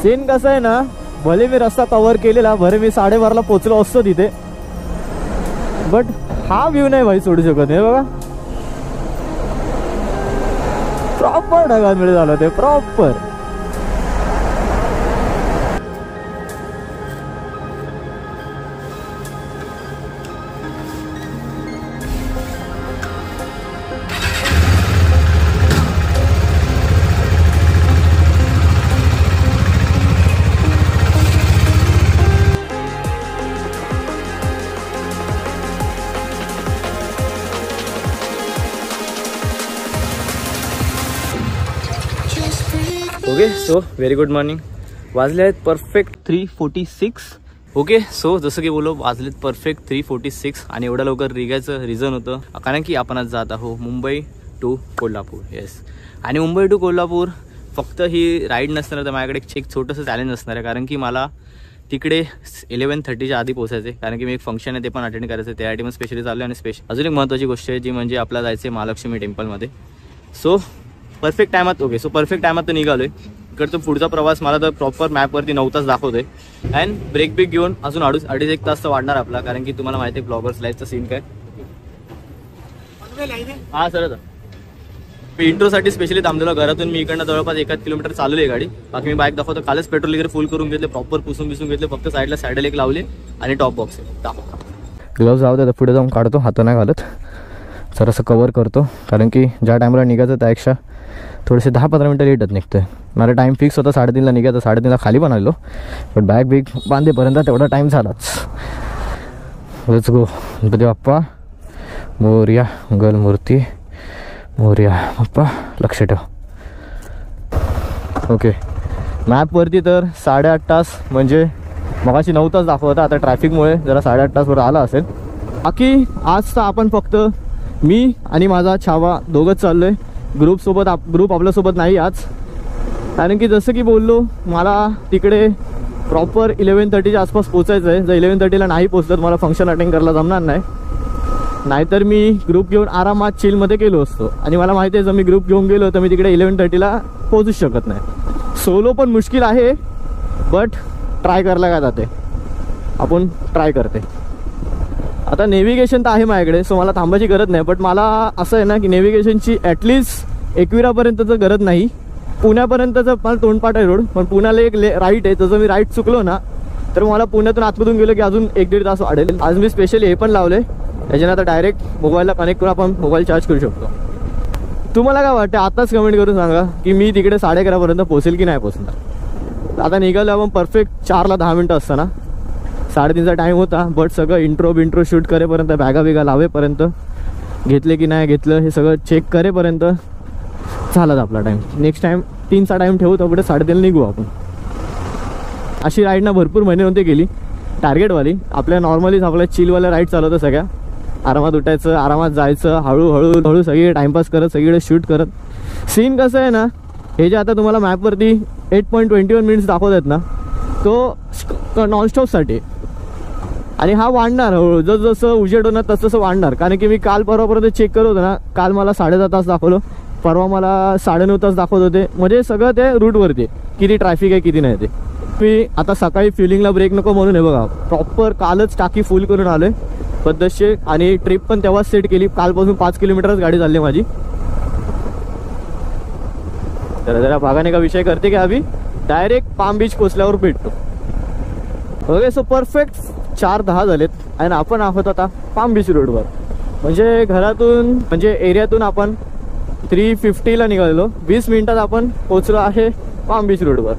Scene कसं आहे ना, भले मी रस्ता कव्हर केलेला, भले मी 12:30ला पोहोचलो असतो तिथे, बट हा व्ह्यू नाही भाई सोडू शकत नाही. बघा प्रॉपर ढगांमध्ये झालं ते proper. Okay so very good morning. वाजले आहेत परफेक्ट 3:46. ओके सो जसं की बोलो वाजलेत परफेक्ट 3:46 आणि एवढं लवकर निघायचं रिझन होतं कारण की आपण आज जात आहोत मुंबई टू कोल्हापूर. येस, आणि मुंबई टू कोल्हापूर फक्त ही राईड नसणार तर माझ्याकडे एक छोटंसं चॅलेंज असणार आहे. कारण की मला तिकडे 11:30च्या आधी पोहोचायचे, कारण की मी एक फंक्शन आहे ते पण अटेंड करायचं. त्यासाठी मग स्पेशली चाललो. आणि अजून एक महत्त्वाची गोष्ट आहे जी म्हणजे आपला जायचं आहे महालक्ष्मी टेम्पलमध्ये. सो परफेक्ट टायमात. ओके सो परफेक्ट टायमात तर निघालोय. इकडचा पुढचा प्रवास मला तर प्रॉपर मॅपवरती 9 तास दाखवतोय. अँड ब्रेक घेऊन अजून अडीच एक तास तर वाढणार आपला, कारण की तुम्हाला माहिती आहे ब्लॉगर्स लाईफचा सीन काय. हा सर, मी इंट्रोसाठी स्पेशली थांबलेलो. घरातून मी इकडनं जवळपास 1 किलोमीटर चालवली आहे गाडी. बाकी मी बाईक दाखवतो. कालच पेट्रोल वगैरे फुल करून घेतले, प्रॉपर पुसून घेतले. फक्त साईडला सॅडल एक लावले आणि टॉप बॉक्स आहे. ग्लोव्ज जाऊ दे, पुढे जाऊन काढतो, हात नाही घालत, जरासं कवर करतो. कारण की ज्या टायमाला निघायचं त्यापेक्षा थोडेसे 10-15 मिनटं लेटच निघतोय. मला टाईम फिक्स होता 3:30ला निघायचं. 3:30ला खाली पण आलो, पण बॅग बांधेपर्यंत तेवढा टाईम झालाच. Let's go. गणपती बाप्पा मोरया, मंगल मूर्ती मोरया. बाप्पा लक्ष ठेव. ओके, मॅपवरती तर 8.5 तास म्हणजे मगाशी 9 तास दाखवता. आता ट्रॅफिकमुळे जरा 8.5 तासवर आला असेल. बाकी आज तर आपण फक्त मी आणि माझा छावा दोघंच चाललोय. ग्रुप आपल्यासोबत नाही आज, कारण की जसं की बोललो मला तिकडे प्रॉपर 11:30च्या आसपास पोचायचं आहे. जर 11:30ला नाही पोचलं तर मला फंक्शन अटेंड करायला जमणार नाही. नाहीतर मी ग्रुप घेऊन आरामात चिलमध्ये गेलो असतो. आणि मला माहिती आहे जर मी ग्रुप घेऊन गेलो तर मी तिकडे 11:30ला पोहोचूच शकत नाही. सोलो पण मुश्किल आहे, बट ट्राय करायला काय जाते, आपण ट्राय करते. आता नेव्हिगेशन तर आहे माझ्याकडे, सो मला थांबायची गरज नाही. बट मला असं आहे ना की नेव्हिगेशनची ॲटलिस्ट 21पर्यंतचं गरज नाही. पुण्यापर्यंतचं मला तोंडपाठ आहे रोड, पण पुण्याला एक राईट आहे. तसं मी राईट चुकलो ना तर मला पुण्यातून आतमधून गेलो की अजून 1-1.5 तास वाढेल. आज मी स्पेशली हे पण लावले, त्याच्यानं आता डायरेक्ट मोबाईलला कनेक्ट करून आपण मोबाईल चार्ज करू शकतो. तुम्हाला काय वाटतं आताच कमेंट करून सांगा की मी तिकडे 11:30पर्यंत पोहोचेल की नाही पोहोचणार. आता निघालो आपण परफेक्ट 4ला 10 मिनटं असताना. 3:30चा टाईम होता, बट सगळं इंट्रो शूट करेपर्यंत, बॅगा लावेपर्यंत, घेतले की नाही घेतलं हे सगळं चेक करेपर्यंत झालाच आपला टाईम. नेक्स्ट टाईम 3चा टाईम ठेवू, तर पुढे 3:30ला निघू आपण. अशी राईडना भरपूर महिने नव्हते गेली टार्गेटवाली. आपल्या नॉर्मलीच आपल्या चिलवाल्या राईड चालवतं सगळ्या. आरामात उठायचं, आरामात जायचं, हळूहळू सगळी टाईमपास करत, सगळीकडे शूट करत. सीन कसं आहे ना, हे जे आता तुम्हाला मॅपवरती 8.21 मिनिट्स दाखवत आहेत ना, तो नॉनस्टॉपसाठी. आणि हा वाढणार हळूहळू, जसं उजेड होणार तसं वाढणार. कारण की मी काल परवापर्यंत चेक करत होतो ना, काल मला 10.5 तास दाखवलं, परवा मला 9.5 तास दाखवत होते. म्हणजे सगळं ते रूटवरती किती ट्रॅफिक आहे किती नाही ते. मी आता सकाळी फ्युलिंगला ब्रेक नको म्हणून हे बघा प्रॉपर कालच टाकी फुल करून आलोय पद्धतशीर. आणि ट्रिप पण तेव्हाच सेट केली. कालपासून 5 किलोमीटरच गाडी चालली माझी. तर जरा भागाने का विषय करते की अभि डायरेक्ट पाम बीच पोचल्यावर भेटतो. ओके सो परफेक्ट 4:10 झालेत आणि आपण आहोत आता पाम बीच रोडवर. म्हणजे घरातून म्हणजे एरियातून आपण 3:50ला निघालेलो, 20 मिनिटात आपण पोचलो आहे पाम बीच रोडवर.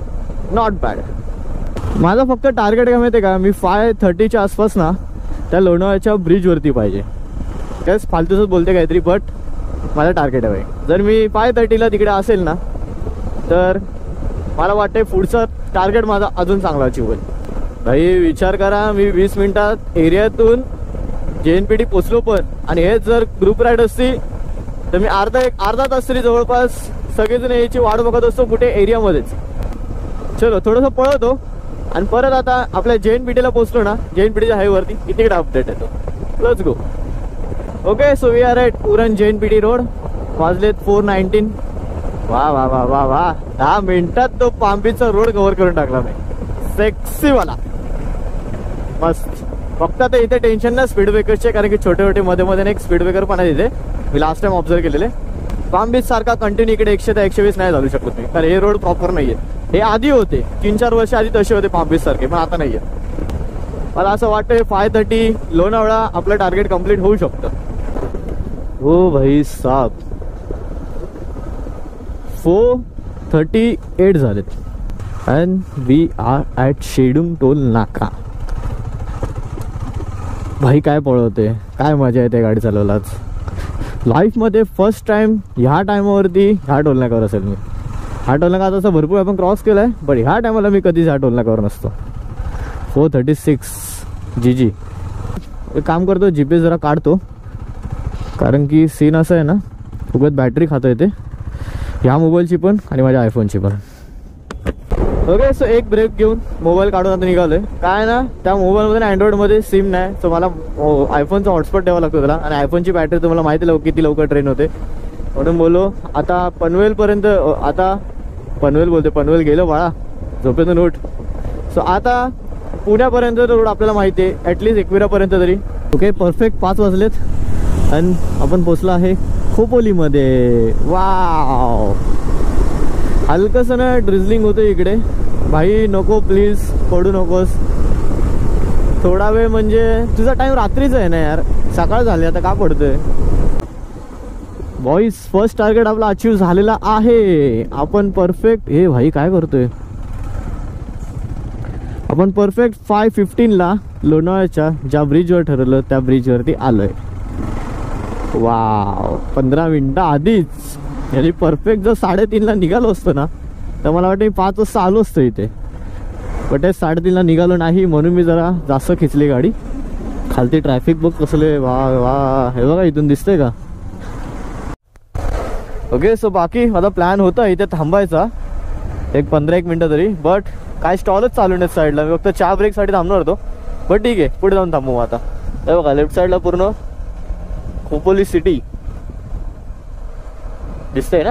Not bad. माझा फक्त टार्गेट काय माहिती आहे का, मी 5:30च्या आसपास ना त्या लोणावळ्याच्या ब्रिजवरती पाहिजे. त्याच फालतूच बोलते काहीतरी, बट माझं टार्गेट आहे. जर मी 5:30ला तिकडे असेल ना तर मला वाटते पुढचा टार्गेट माझा अजून चांगला अचीव होईल. भाई विचार करा, मी 20 मिनिटात एरियातून JNPT पोचलो पण. आणि हेच जर ग्रुप राईड असती तर मी अर्धा तास तरी जवळपास सगळेजण याची वाट बघत असतो कुठे एरियामध्येच. चलो थोडंसं पळवतो आणि परत आता आपल्या JNPTला पोचलो ना, JNPTच्या हायवेवरती तिकडे अपडेट येतो. Let's go. Okay so we are at Uran JNPT road. वाजलेत 4:19. वा वा वा वा वा, 10 मिनिटात तो पाम बीचचा रोड कव्हर करून टाकला मी. सेक्सी वाला मस्त. फक्त आता इथे टेन्शन ना स्पीड ब्रेकरचे, कारण की छोटे छोटे मध्ये मध्ये एक स्पीड ब्रेकर पण आहे इथे. मी लास्ट टाइम ऑब्झर्व केलेले. पाम बीच सारखा कंटिन्यू इकडे 100 ते 120 नाही चालू शकत मी, कारण हे रोड प्रॉपर नाहीये. हे आधी होते 3-4 वर्ष आधी तसे होते पाम बीच सारखे, पण आता नाहीये. मला असं वाटतं 5:30 लोणावळा आपलं टार्गेट कम्प्लीट होऊ शकतं. हो भाई साहब, 4:38 झालेत and we are at Shedung toll नाका. भाई काय पळवते, काय मजा येते गाडी चालवलाच. लाईफमध्ये फर्स्ट टाइम ह्या टायमावरती ह्या टोल नाक्यावर असेल मी. ह्या टोल नाका तसं भरपूर आपण क्रॉस केलाय, पण ह्या टायमाला मी कधीच ह्या टोल नाक्यावर नसतो. 4:36 जी. एक काम करतो, GPS जरा काढतो, कारण की सीन असं आहे ना, उगाच बॅटरी खातो येते ह्या मोबाईलची पण आणि माझ्या आयफोनची पण. ओके, सो एक ब्रेक घेऊन मोबाईल काढून आता निघालोय. काय ना, त्या मोबाईलमध्ये अँड्रॉइडमध्ये सिम नाही, सो मला आयफोनचा हॉटस्पॉट द्यावा लागतो त्याला. आणि आयफोनची बॅटरी तुम्हाला माहिती किती लवकर ट्रेन होते, म्हणून बोलो आता पनवेलपर्यंत. आता पनवेल बोलते, पनवेल गेलो बाळा, झोपेतून उठ. सो आता पुण्यापर्यंत रोड आपल्याला माहिती आहे, ॲटलिस्ट एकविरापर्यंत तरी. ओके, परफेक्ट 5 वाजलेत आणि आपण पोचलो आहे खोपोलीमध्ये. वाव, हलकंसं ना ड्रिझलिंग होतं इकडे. भाई नको, प्लीज पडू नकोस थोडा वेळ. म्हणजे तुझा टाइम रात्रीच आहे ना यार, सकाळ झाली आता का पडतोय. बॉईज, फर्स्ट टार्गेट आपला अचीव झालेला आहे. आपण परफेक्ट, हे भाई काय करतोय, आपण परफेक्ट 5:15 लोणावळ्याच्या ज्या ब्रिजवर ठरवलं त्या ब्रिजवरती आलोय. वाव, 15 मिनिटं आधीच. यानी परफेक्ट जर 3:30 निघालो असतो ना, तर मला वाटतं 5 वाजता आलो असतो इथे. बट 3:30 निघालो नाही, म्हणून मी जरा जास्त खिचली गाडी. खालती ट्रॅफिक बघ कसले, वा वा, हे बघा इथून दिसतंय का. ओके, सो बाकी माझा प्लॅन होता इथे थांबायचा एक 15-1 मिनटं तरी, बट काय स्टॉलच चालू नाही साईडला. मी फक्त चहा ब्रेकसाठी थांबणार होतो, बट ठीक आहे पुढे जाऊन थांबू आता. हे बघा लेफ्ट साईडला पूर्ण खोपोली सिटी दिसतंय ना.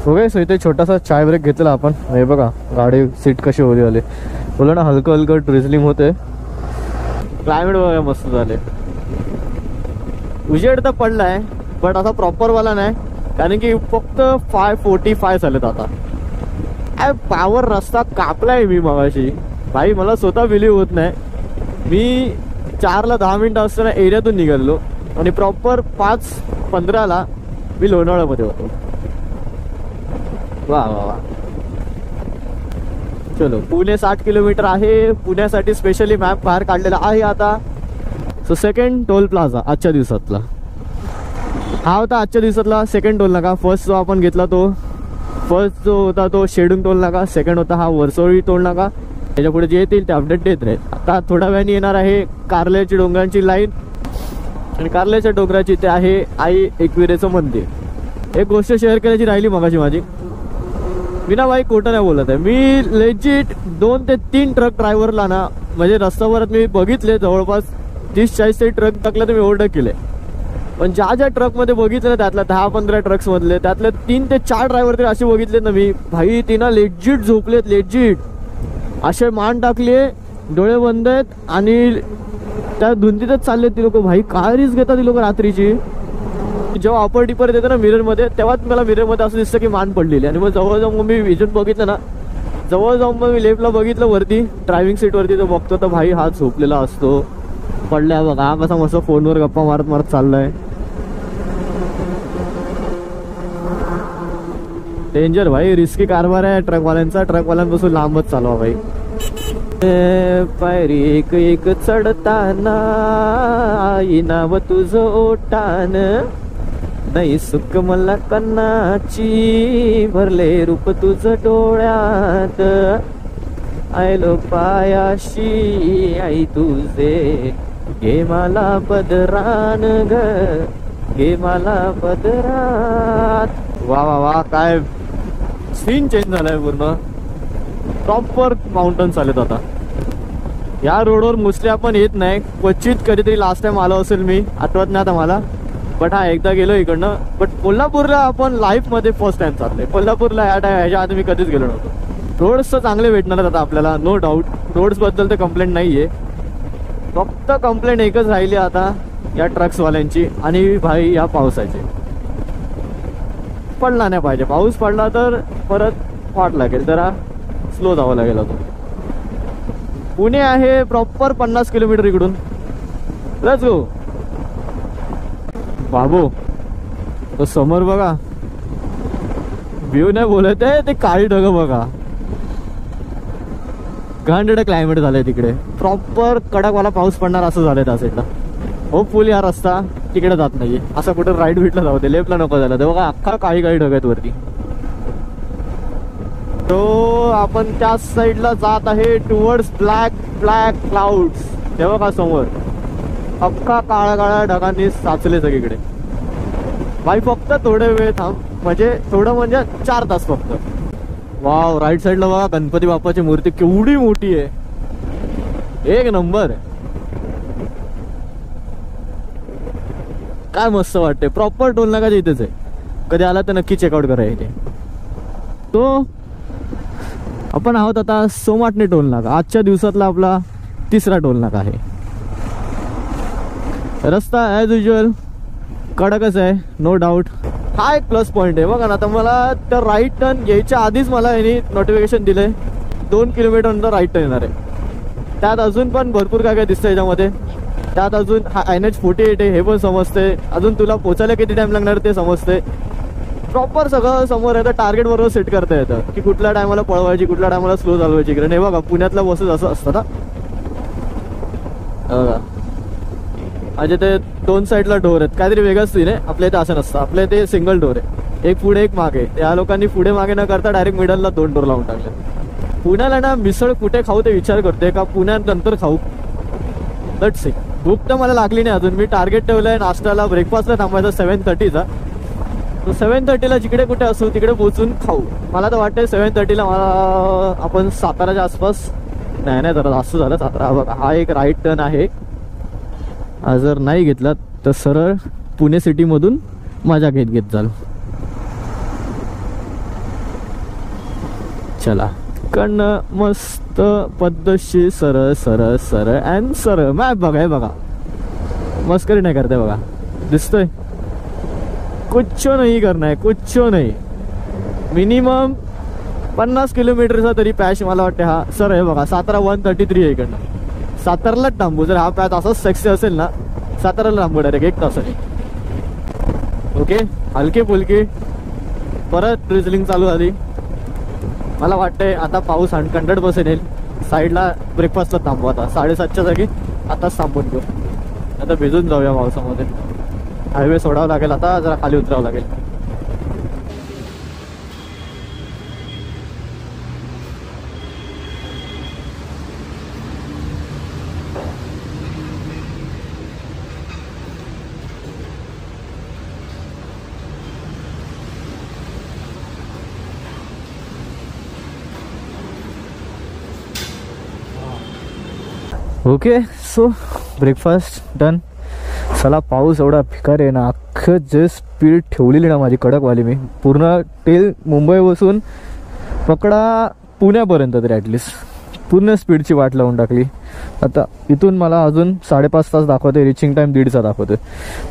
ओके, सो इथे छोटासा चाय ब्रेक घेतला आपण. हे बघा गाडी सीट कशी होती आली, बोला ना हलकं हलकं ड्रिझलिंग होते. क्लायमेट बघा मस्त झाले. उजेड तर पडलाय, बट असा प्रॉपरवाला नाही, कारण की फक्त 5:45 झालेत आता. काय पावर रस्ता कापलाय मी मगाशी. भाई मला स्वतः बिलीव्ह होत नाही. मी 4ला 10 मिनिटं असताना एरियातून निघालो आणि प्रॉपर 5:15 मी लोणावळ्यामध्ये होतो. वा वा वा. चलो, पुणे 60 किलोमीटर आहे. पुण्यासाठी स्पेशली मॅप बाहेर काढलेला आहे आता. सो सेकंड टोल प्लाझा आजच्या दिवसातला हा होता. आजच्या दिवसातला सेकंड टोल नाका. फर्स्ट जो आपण घेतला तो फर्स्ट जो होता तो शेडुंग टोल नाका. सेकंड होता हा वर्सोळी टोल नाका. त्याच्या पुढे जे येतील ते अपडेट देत राहील. आता थोड्या वेळाने येणार आहे कारल्याची डोंगरांची लाईन, आणि कारल्याच्या डोंगराची ते आहे आई एकविरेचं मंदिर. एक गोष्ट शेअर करायची राहिली मगाशी माझी. मी ना भाई खोटं नाही बोलत आहे, मी लेजिट 2 ते 3 ट्रक ड्रायव्हरला ना, म्हणजे रस्त्यावरच मी बघितले जवळपास 30-40 ते ट्रक टाकले तर मी ओव्हरटेक केले. पण ज्या ज्या ट्रकमध्ये बघितलं ना, त्यातल्या 10-15 ट्रक्स मधले त्यातले 3 ते 4 ड्रायव्हर तरी असे बघितले ना मी, भाई ती ना लेजिट झोपलेत. लेजिट असे मान टाकले, डोळे बंद आहेत आणि त्या धुंदीतच चाललेत ती लोक. भाई काय रिस्क घेतात ती लोक रात्रीची. जेव्हा अपर डिपर येतं ना मिररमध्ये, तेव्हाच मला मिररमध्ये असं दिसतं की मान पडलेली. आणि मग जवळ जाऊन मग मी विजन बघितलं ना, जवळ जाऊन मग मी लेफ्टला बघितलं वरती ड्रायव्हिंग सीटवरती, तो बघतो तर भाई हा झोपलेला असतो. पडलाय बघा, हा कसा मस्त फोनवर गप्पा मारत मारत चाललाय. डेंजर भाई, रिस्की कारभार आहे ट्रकवाल्यांचा. ट्रकवाल्यांपासून लांबच चालवा भाई. पायरी एक एक चढताना आई नाव तुझं ओटान, नाही सुख मला कन्नाची, भरले रूप तुझं डोळ्यात, आयलो पायाशी आई तुझे, घे मला पदरान ग, घे मला पदरात. वा वा वा, काय सीन चेंज झालाय पूर्ण. प्रॉपर माउंटन्स आलेत आता. या रोडवर मोस्टली आपण येत नाही, क्वचित कधीतरी लास्ट टाइम आलो असेल मी, आठवत नाही आता मला. बट हा एकदा गेलो इकडनं. बट कोल्हापूरला आपण लाईफमध्ये फर्स्ट टाइम चाललोय. कोल्हापूरला ह्याच्या आधी मी कधीच गेलो नव्हतो. रोड्स तर चांगले भेटणार आहेत आता आपल्याला, नो डाऊट. रोड्सबद्दल तर कंप्लेंट नाही आहे, फक्त कंप्लेंट एकच राहिली आता या ट्रक्सवाल्यांची आणि भाई या पावसाची. पडला नाही पाहिजे, पाऊस पडला तर परत वाट लागेल, जरा स्लो जावं लागेल. अजून पुणे आहे प्रॉपर 50 किलोमीटर इकडून. Let's go. बाबू तो समोर बघा, व्ह्यू नाही बोलत आहे, ते काळी ढग बघा. घाणेरड क्लायमेट झालंय तिकडे, प्रॉपर कडकवाला पाऊस पडणार असं झालंय त्या साईडला. होपफुली हा रस्ता तिकडे जात नाहीये, असं कुठे राईट बीटला जाऊ दे, लेफ्टला नको झालं. ते बघा अख्खा काळी काळी ढग आहेत वरती. तो आपण त्या साईडला जात आहे टुवर्ड्स ब्लॅक ब्लॅक क्लाउड्स. ते बघा समोर अख्खा काळ्या काळ्या ढगांनी साचले सगळीकडे. बाई फक्त थोडे वेळ थांब, म्हणजे थोडं म्हणजे 4 तास फक्त. वाव, राईट साईडला बघा गणपती बाप्पाची मूर्ती केवढी मोठी आहे, एक नंबर. काय मस्त वाटते. प्रॉपर टोल नाका इथेच आहे, कधी आला तर नक्की चेकआउट करा इथे. तो आपण आहोत आता सोमाटणे टोल नाका, आजच्या दिवसातला आपला 3रा टोल नाका आहे. रस्ता ॲज युजल कडकच आहे, नो डाऊट. हा एक प्लस पॉईंट आहे बघा ना. आता मला त्या राईट टर्न यायच्या आधीच मला यांनी नोटिफिकेशन दिलंय 2 किलोमीटर नंतर राईट टर्न येणार आहे. त्यात अजून पण भरपूर काय काय दिसतं याच्यामध्ये. त्यात अजून हा NH48 आहे हे पण समजते, अजून तुला पोचायला किती टाइम लागणार ते समजते. प्रॉपर सगळं समोर आहे. तर टार्गेट बरोबर सेट करता येतं की कुठल्या टायमाला पळवायची, कुठल्या टायमाला स्लो चालवायची. कारण हे बघा पुण्यातल्या बसेस असं असतं ना, म्हणजे ते 2 साईडला डोर आहेत, काहीतरी वेगळंच सीन आहे. आपल्या इथे असं नसतं, आपल्या इथे सिंगल डोर आहे, एक पुढे एक मागे. त्या लोकांनी पुढे मागे न करता डायरेक्ट मिडलला 2 डोर लावून टाकले. पुण्याला ना मिसळ कुठे खाऊ ते विचार करते का पुण्यात नंतर खाऊ. Let's see. भूक तर मला लागली नाही अजून. मी टार्गेट ठेवलंय नाश्त्याला ब्रेकफास्टला थांबायचा 7:30चा. तो 7:30ला जिकडे कुठे असू तिकडे पोहोचून खाऊ. मला तर वाटतंय 7:30ला मला आपण साताराच्या आसपास, नाही जरा जास्त झालं सातारा. बघा हा एक राईट टर्न आहे, जर नाही घेतला तर सरळ पुणे सिटीमधून मजा घेत जाल. चला कडनं मस्त पद्धतशीर सरळ सरळ सरळ अँड सरळ. मॅप बघा, हे बघा मस्करी नाही करते बघा, दिसतोय. कुछो नाही करना है, कुछो नाही. मिनिमम 50 किलोमीटरचा तरी पॅच मला वाटते हा. सर हे बघा सातारा 133 आहे इकडनं. सातारालाच थांबू. जर हा पॅच असाच सेक्सी असेल ना, साताराला थांबू डायरेक्ट 1 तासाने. ओके, हलकी फुलकी परत ट्रिझलिंग चालू झाली. मला वाटतंय आता पाऊस 100% येईल. साईडला ब्रेकफास्टला थांबू आता 7:30च्या जागी. आताच थांबून घेऊ, आता भिजून जाऊया पावसामध्ये. हायवे सोडावं लागेल आता, जरा खाली उतरावं लागेल. Okay, so breakfast done. चला, पाऊस एवढा भिकार आहे ना, अख्खं जे स्पीड ठेवलेली ना माझी कडकवाली, मी पूर्ण टेल मुंबई बसून पकडा पुण्यापर्यंत तरी ॲटलिस्ट पूर्ण स्पीडची वाट लावून टाकली. आता इथून मला अजून 5.5 तास दाखवते, रिचिंग टाईम 1.5चा दाखवते.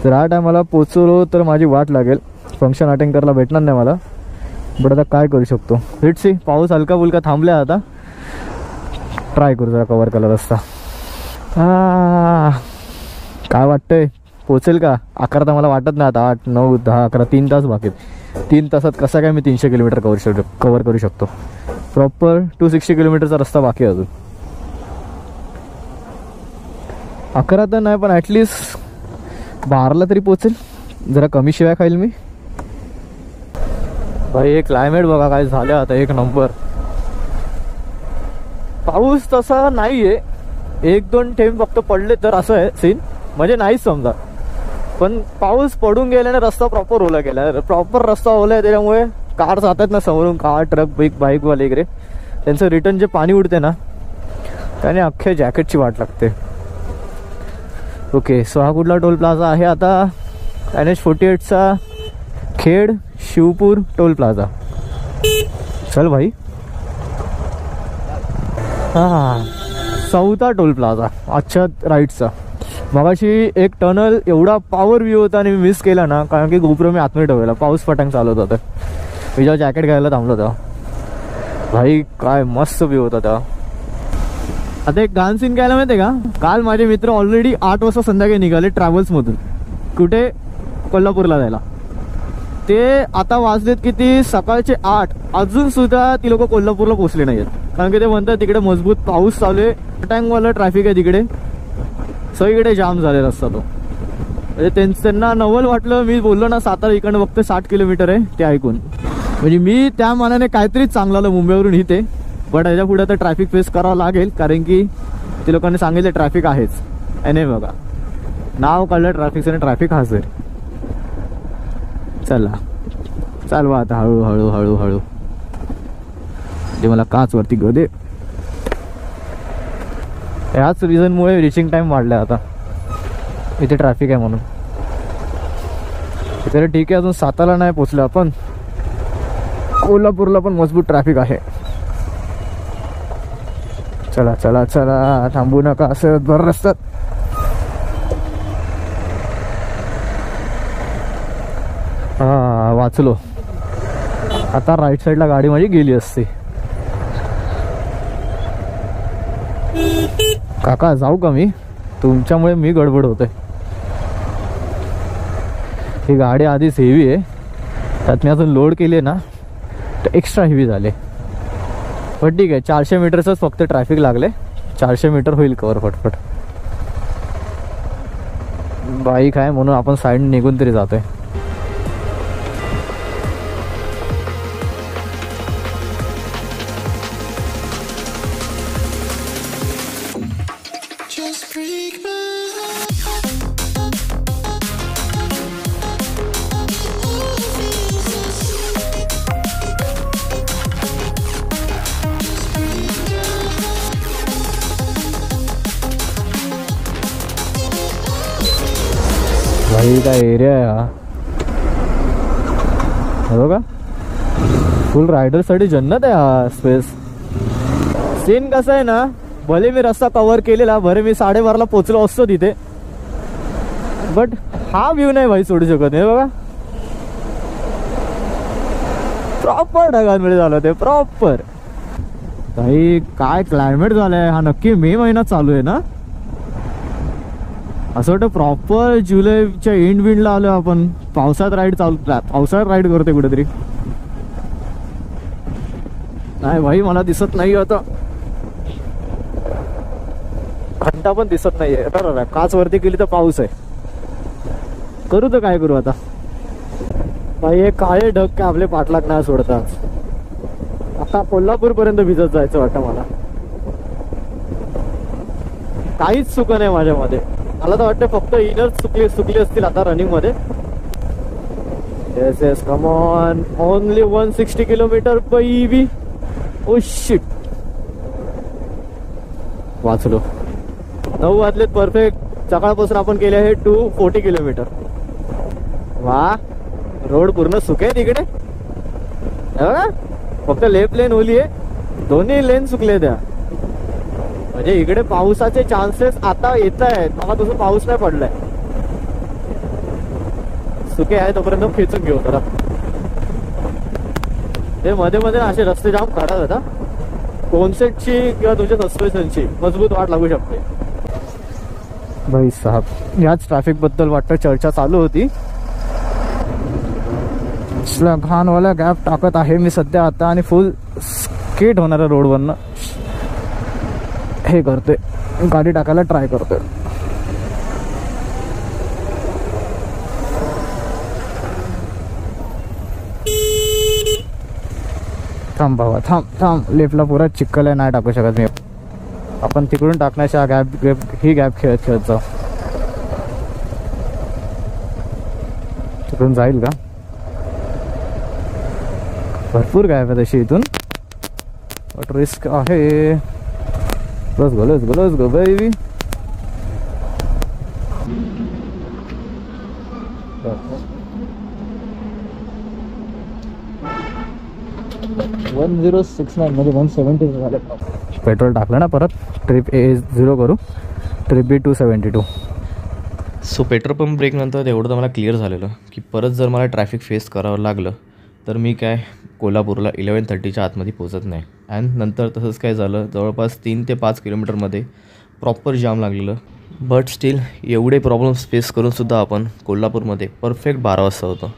तर हा टायमाला पोचलो तर माझी वाट लागेल, फंक्शन अटेंड करायला भेटणार नाही मला. बट आता काय करू शकतो. Let's see. पाऊस हलका फुलका थांबला, आता ट्राय करू जरा कवर करायला रस्ता. काय वाटतंय पोचेल का? 11 तर मला वाटत नाही आता. 8, 9, 10, 11, 3 तास बाकी. 3 तासात कसा काय मी 300 किलोमीटर कवर करू शकतो. प्रॉपर 260 किलोमीटरचा रस्ता बाकी आहे अजून. 11 तर नाही, पण ॲटलिस्ट 12ला तरी पोचेल. जरा कमी शिवाय खाईल मी. भाई हे क्लायमेट बघा काय झालं आता, एक नंबर. पाऊस तसा नाही आहे, 1-2 थेंब फक्त पडले तर असं आहे सीन, म्हणजे नाहीच समजा. पण पाऊस पडून गेल्याने रस्ता प्रॉपर ओला गेला. प्रॉपर रस्ता ओला आहे, त्याच्यामुळे कार जातात ना समोरून, कार ट्रक बाईकवाले वगैरे, त्यांचं रिटर्न जे पाणी उडते ना त्याने अख्ख्या जॅकेटची वाट लागते. ओके, सो हा कुठला टोल प्लाझा आहे आता? NH48चा खेड शिवपूर टोल प्लाझा. चल भाई. हां, 4था टोल प्लाझा अच्छा राईटचा. मगाशी एक टनल एवढा पॉवर व्ह्यू होता आणि मी मिस केला ना, कारण की गोप्रो मी आतमध्ये ठेवला. पाऊस पटांग चालत होता. मी जेव्हा जॅकेट घ्यायला थांबलो तेव्हा भाई काय मस्त व्ह्यू होता तेव्हा. आता एक गान सीन घ्यायला माहिती आहे का? काल माझे मित्र ऑलरेडी 8 वाजता संध्याकाळी निघाले ट्रॅव्हल्समधून. कुठे? कोल्हापूरला जायला. ते आता वाजलेत किती? सकाळचे 8. अजून सुद्धा ती लोक कोल्हापूरला पोहोचले नाहीत. कारण की ते म्हणतात तिकडे मजबूत पाऊस चालू आहे, टँगवाला ट्रॅफिक आहे तिकडे, सगळीकडे जाम झालेला असता तो. म्हणजे त्यांना नवल वाटलं. मी बोललो ना सातारा इकडनं फक्त 60 किलोमीटर आहे ते ऐकून. म्हणजे मी त्या मानाने काहीतरीच चांगलं आलं मुंबईवरून इथे. बट ह्याच्या पुढे तर ट्रॅफिक फेस करावं लागेल, कारण की ते लोकांनी सांगितलं ट्रॅफिक आहेच. नाही बघा, नाव काढलं ट्रॅफिकचं आणि ट्रॅफिक हजर. चला चालवा आता हळूहळू हळूहळू. जे मला काच वरती गदे. ह्याच रिझनमुळे रिचिंग टाइम वाढलाय आता. इथे ट्रॅफिक आहे म्हणून. तरी ठीक आहे, अजून सातारा नाही पोचलो आपण. कोल्हापूरला पण मजबूत ट्रॅफिक आहे. चला चला चला, थांबू नका असं भर रस्त्यात. हा वाचलो. आता राईट साईडला गाडी माझी गेली असती. काका जाऊ का मी? तुमच्यामुळे मी गडबड होते. ही गाडी आधीच हेवी आहे, त्यात मी अजून लोड केली ना तर एक्स्ट्रा हेवी झाले. पण ठीक आहे, 400 मीटरचंच फक्त ट्रॅफिक लागले. 400 मीटर होईल कवर फटफट. बाईक आहे म्हणून आपण साईड निघून तरी जातोय. भाई काय एरिया आहे हा. बघा, फुल रायडर साठी जन्नत आहे हा स्पेस. सीन कसं आहे ना, भले मी रस्ता कव्हर केलेला, भले मी 12:30ला पोचलो असतो तिथे, बट हा व्ह्यू नाही भाई सोडू शकत नाही. बघा प्रॉपर ढगांमध्ये झालं ते प्रॉपर. भाई काय क्लायमेट झालंय. हा नक्की मे महिना चालू आहे ना? असं वाटतं प्रॉपर जुलैच्या एंड विंडला आलो आपण. पावसात राईड पावसाळ्यात राईड करतोय कुठेतरी. नाही भाई मला दिसत नाही आता, घंटा पण दिसत नाहीये. बरोबर, काच वरती केली तर पाऊस आहे. करू तर काय करू आता. भाई हे काळे ढग काय आपले पाठलाग नाही सोडतात. आता कोल्हापूर पर्यंत भिजत जायचं वाटतं मला. काहीच चुक नाही माझ्यामध्ये. मला तर वाटतं फक्त इनर सुकली असतील आता रनिंग मध्ये. Yes yes, come on. Only 160 kilometre baby. Oh shit, वाचलो. 9 वाजलेत परफेक्ट. सकाळपासून आपण केले आहे 240 किलोमीटर. वा, रोड पूर्ण सुके आहे तिकडे. फक्त लेफ्ट लेन ओली आहे, दोन्ही लेन सुकले त्या. म्हणजे इकडे पावसाचे चान्सेस आता येत आहेत. मला तसं पाऊस नाही पडलाय. सुके आहे तोपर्यंत खेचून घेऊ जरा. ते मध्ये मध्ये असे रस्ते जाम खराब आहेत. कॉन्सेप्टची किंवा तुझ्या सस्पेन्शनची मजबूत वाट लागू शकते. भाई साहब, याच ट्रॅफिक बद्दल वाटतं चर्चा चालू होती. घाणवाला गॅप टाकत आहे मी सध्या आता, आणि फुल स्केट होणाऱ्या रोडवरनं हे करतोय, गाडी टाकायला ट्राय करतोय. थांब बाबा, थांब. लेफ्टला पुरा चिखल आहे, नाही टाकू शकत मी. आपण तिकडून टाकण्याच्या ही गॅप खेळत जाऊ. तिकडून जाईल का? भरपूर गॅप आहे तशी इथून, बट रिस्क आहे. let's go baby. मध्ये 170 झाले. पेट्रोल टाकलं ना परत. ट्रिप A0 करू, trip B 272. So petrol pump break नंतर एवढं तर मला क्लिअर झालेलं की परत जर मला ट्रॅफिक फेस करावं लागलं तर मी काय कोल्हापूरला 11:30च्या आतमध्ये पोहोचत नाही. अँड नंतर तसंच काय झालं, जवळपास 3 ते 5 किलोमीटरमध्ये प्रॉपर जाम लागलेलं. बट स्टील एवढे प्रॉब्लेम्स फेस करूनसुद्धा आपण कोल्हापूरमध्ये परफेक्ट 12 वाजता होतो.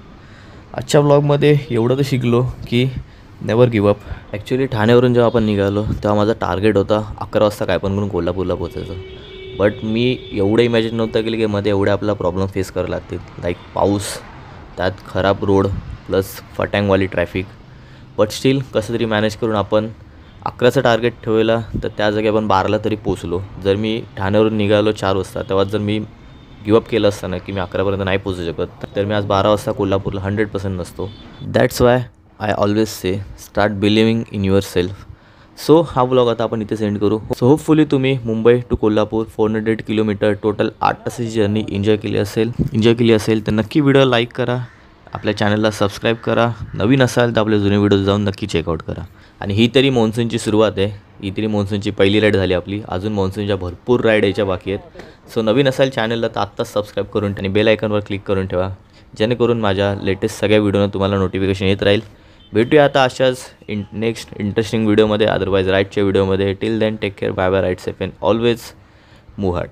आजच्या ब्लॉगमध्ये एवढं तर शिकलो की नेवर गिव अप. ॲक्च्युली ठाण्यावरून जेव्हा आपण निघालो तेव्हा माझा टार्गेट होता 11 वाजता काय पण करून कोल्हापूरला पोचायचं. बट मी एवढं इमॅजिन नव्हतं केलं की मध्ये एवढे आपला प्रॉब्लेम फेस करावे लागतील. लाईक पाऊस, त्यात खराब रोड प्लस फटँगवाली ट्रॅफिक. बट स्टील कसं तरी मॅनेज करून आपण 11चं टार्गेट ठेवला तर त्या जागी आपण 12ला तरी पोचलो. जर मी ठाण्यावरून निघालो 4 वाजता तेव्हा जर मी गिवअप केलं असतं ना की मी 11पर्यंत नाही पोचू शकत तर मी आज 12 वाजता कोल्हापूरला 100% नसतो. That's why I always say start believing in yourself. So हा ब्लॉग आता आपण इथे सेंड करू. सो होपफुली तुम्ही Mumbai to Kolhapur 400 kilometre total 8 तासाची जर्नी एन्जॉय केली असेल तर नक्की व्हिडिओ लाईक करा, आपल्या चॅनलला सबस्क्राईब करा. नवीन असाल तर आपले जुने व्हिडिओ जाऊन नक्की चेकआउट करा. आणि ही तरी मान्सूनची सुरुवात आहे, ही तरी मान्सूनची पहिली राईड झाली आपली. अजून मान्सूनच्या भरपूर राईड यायच्या बाकी आहेत. सो नवीन असाल चॅनलला तर आत्ताच सबस्क्राईब करून आणि बेल आयकॉनवर क्लिक करून ठेवा, जेणेकरून माझ्या लेटेस्ट सगळ्या व्हिडिओनं तुम्हाला नोटिफिकेशन येत राहील. भेटूया आता अशाच नेक्स्ट इंटरेस्टिंग व्हिडिओमध्ये, अदरवाईज राईडच्या व्हिडिओमध्ये. Till then take care, bye bye, ride safe and always move hard.